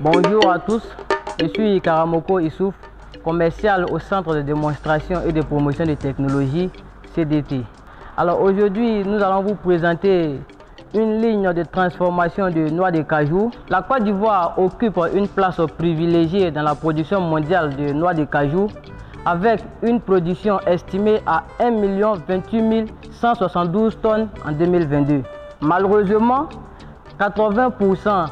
Bonjour à tous, je suis Karamoko Issouf, commercial au Centre de démonstration et de promotion des technologies CDT. Alors aujourd'hui, nous allons vous présenter une ligne de transformation de noix de cajou. La Côte d'Ivoire occupe une place privilégiée dans la production mondiale de noix de cajou avec une production estimée à 1 028 172 tonnes en 2022. Malheureusement, 80%,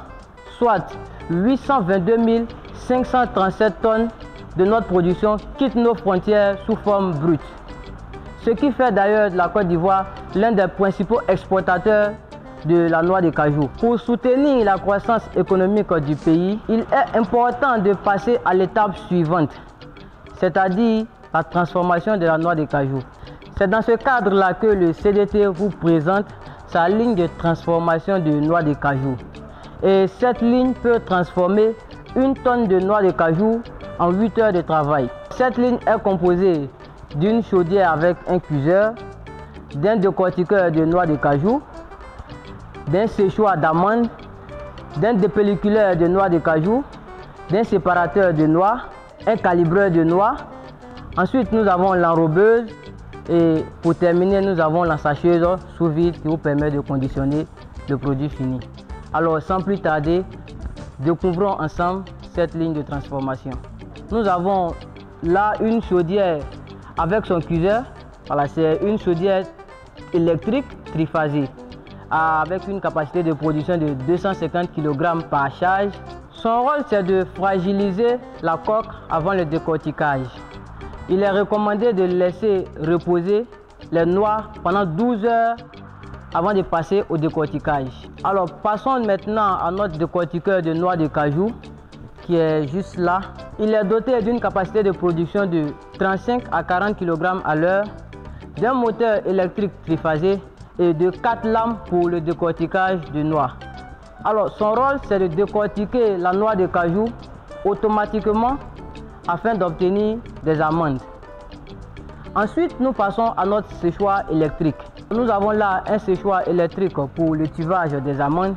soit 822 537 tonnes de notre production quittent nos frontières sous forme brute. Ce qui fait d'ailleurs de la Côte d'Ivoire l'un des principaux exportateurs de la noix de cajou. Pour soutenir la croissance économique du pays, il est important de passer à l'étape suivante, c'est-à-dire la transformation de la noix de cajou. C'est dans ce cadre-là que le CDT vous présente sa ligne de transformation de noix de cajou. Et cette ligne peut transformer 1 tonne de noix de cajou en 8 heures de travail. Cette ligne est composée d'une chaudière avec un cuiseur, d'un décortiqueur de noix de cajou, d'un séchoir d'amande, d'un dépelliculeur de noix de cajou, d'un séparateur de noix, un calibreur de noix. Ensuite, nous avons l'enrobeuse et pour terminer, nous avons la sacheuse sous vide qui vous permet de conditionner le produit fini. Alors, sans plus tarder, découvrons ensemble cette ligne de transformation. Nous avons là une chaudière avec son cuiseur. Voilà, c'est une chaudière électrique triphasée avec une capacité de production de 250 kg par charge. Son rôle, c'est de fragiliser la coque avant le décortiquage. Il est recommandé de laisser reposer les noix pendant 12 heures avant de passer au décortiquage. Alors, passons maintenant à notre décortiqueur de noix de cajou qui est juste là. Il est doté d'une capacité de production de 35 à 40 kg à l'heure, d'un moteur électrique triphasé et de 4 lames pour le décortiquage de noix. Alors, son rôle, c'est de décortiquer la noix de cajou automatiquement afin d'obtenir des amandes. Ensuite, nous passons à notre séchoir électrique. Nous avons là un séchoir électrique pour le tuvage des amandes.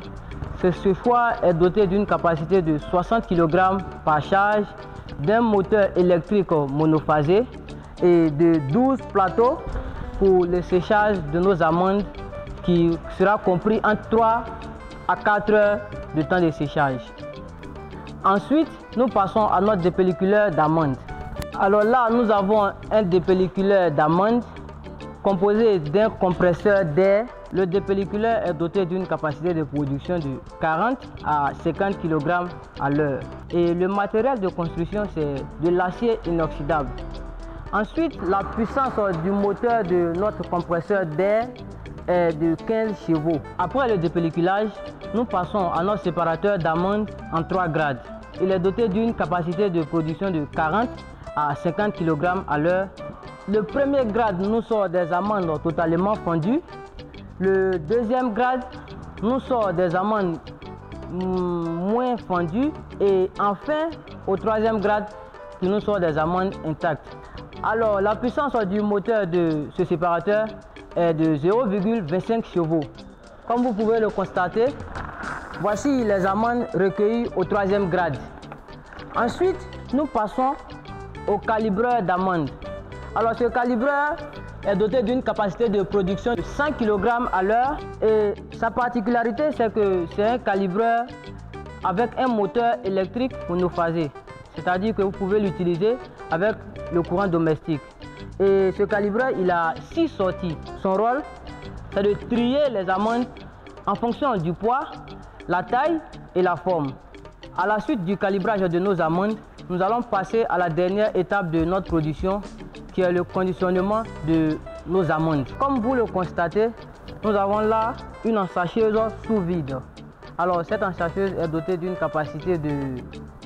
Ce séchoir est doté d'une capacité de 60 kg par charge, d'un moteur électrique monophasé et de 12 plateaux pour le séchage de nos amandes qui sera compris entre 3 à 4 heures de temps de séchage. Ensuite, nous passons à notre dépelliculeur d'amandes. Alors là, nous avons un dépelliculeur d'amandes composé d'un compresseur d'air. Le dépelliculeur est doté d'une capacité de production de 40 à 50 kg à l'heure. Et le matériel de construction, c'est de l'acier inoxydable. Ensuite, la puissance du moteur de notre compresseur d'air est de 15 chevaux. Après le dépelliculage, nous passons à notre séparateur d'amandes en 3 grades. Il est doté d'une capacité de production de 40 à 50 kg à l'heure. Le premier grade nous sort des amandes totalement fondues. Le deuxième grade nous sort des amandes moins fondues. Et enfin, au troisième grade, qui nous sort des amandes intactes. Alors, la puissance du moteur de ce séparateur est de 0,25 chevaux. Comme vous pouvez le constater, voici les amandes recueillies au troisième grade. Ensuite, nous passons au calibreur d'amandes. Alors, ce calibreur est doté d'une capacité de production de 100 kg à l'heure et sa particularité, c'est que c'est un calibreur avec un moteur électrique monophasé. C'est-à-dire que vous pouvez l'utiliser avec le courant domestique. Et ce calibreur, il a 6 sorties. Son rôle, c'est de trier les amandes en fonction du poids, la taille et la forme. À la suite du calibrage de nos amandes, nous allons passer à la dernière étape de notre production, qui est le conditionnement de nos amandes. Comme vous le constatez, nous avons là une ensacheuse sous vide. Alors, cette ensacheuse est dotée d'une capacité de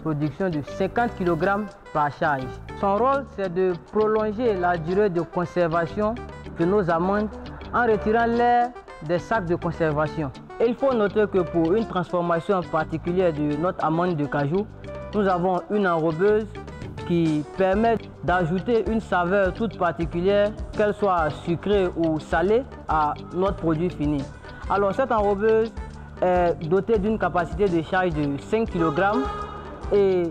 production de 50 kg par charge. Son rôle, c'est de prolonger la durée de conservation de nos amandes en retirant l'air des sacs de conservation. Et il faut noter que pour une transformation particulière de notre amande de cajou, nous avons une enrobeuse qui permet d'ajouter une saveur toute particulière, qu'elle soit sucrée ou salée, à notre produit fini. Alors cette enrobeuse est doté d'une capacité de charge de 5 kg et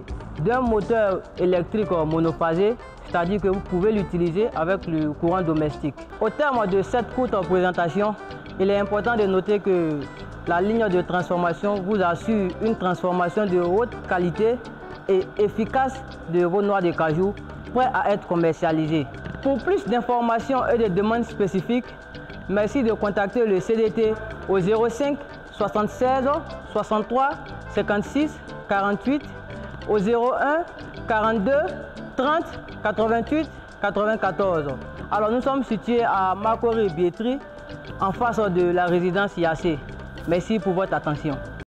d'un moteur électrique monophasé, c'est-à-dire que vous pouvez l'utiliser avec le courant domestique. Au terme de cette courte présentation, il est important de noter que la ligne de transformation vous assure une transformation de haute qualité et efficace de vos noix de cajou prêts à être commercialisées. Pour plus d'informations et de demandes spécifiques, merci de contacter le CDT au 05 76 63 56 48 au 01 42 30 88 94. Alors nous sommes situés à Makori Bietri, en face de la résidence IAC. Merci pour votre attention.